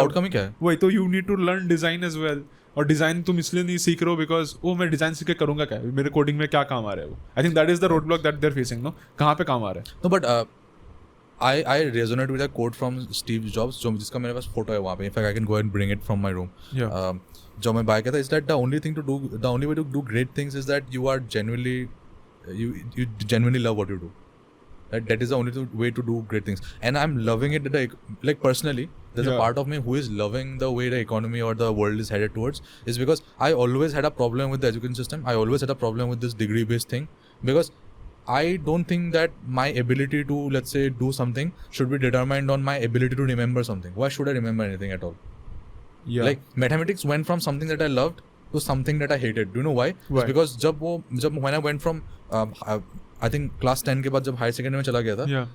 Outcome ही क्या है? वही तो you need to learn design as well. और डिजाइन तुम इसलिए नहीं सीख रहे हो बिकॉज मैं डिजाइन सीख के करूंगा क्या, मेरे कोडिंग में क्या काम आ रहा है वो. I think that is the road block that they are facing. No, कहाँ पे काम आ रहा है. No, but I resonate with a quote from Steve Jobs, जो जिसका मेरे पास फोटो है वहाँ पे. In fact, I can go and bring it from my room. Yeah. जो मैं बाय किया था, is that the only way to do great things is that you are genuinely, you genuinely love what you do. That is the only way to do great things. And I'm loving it. Like personally, there's a part of me who is loving the way the economy or the world is headed towards. Is because I always had a problem with the education system. I always had a problem with this degree-based thing, because I don't think that my ability to, let's say, do something should be determined on my ability to remember something. Why should I remember anything at all? Yeah. Like mathematics went from something that I loved to something that I hated. Do you know why? Why? It's because when I went from I think class 10 के बाद जब higher secondary में चला गया था, Yeah.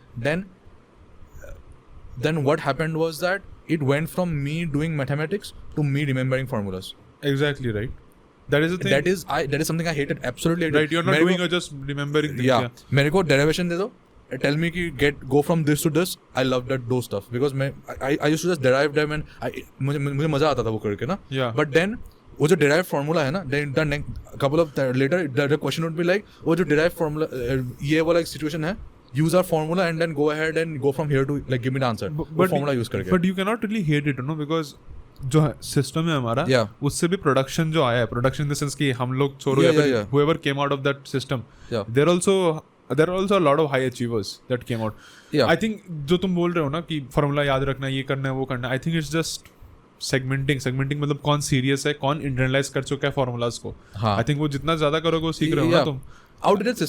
then what happened was that it went from me doing mathematics to me remembering formulas. Exactly right. That is the thing. That is something I hated, absolutely hated. Right, you're not doing, you're just remembering things. Yeah. मेरे को derivation दे दो, tell me कि go from this to this. I love those stuff because I used to just derive them and मुझे मजा आता था वो करके ना. Yeah. But then वो जो derived formula है ना, then the couple of later the question would be like, वो जो derived formula ये वाला एक situation है, use our formula and then go ahead and go from here to like give me the answer. वो formula use करके. But you cannot really hate it, you know, because जो system है हमारा, उससे भी प्रोडक्शन जो आया है, प्रोडक्शन इन द सेंस कि हम लोग छोड़ो या फिर whoever came out of that system, there are also a lot of high achievers that came out. I think जो तुम बोल रहे हो ना कि फॉर्मूला याद रखना, ये करना है वो करना है, I think it's just segmenting मतलब कौन सीरियस है, कौन इंटरनलाइज कर चुका है फॉर्मूलाज को. I think वो जितना ज्यादा करोगे वो सीख रहे हो ना तुम. Outdated system.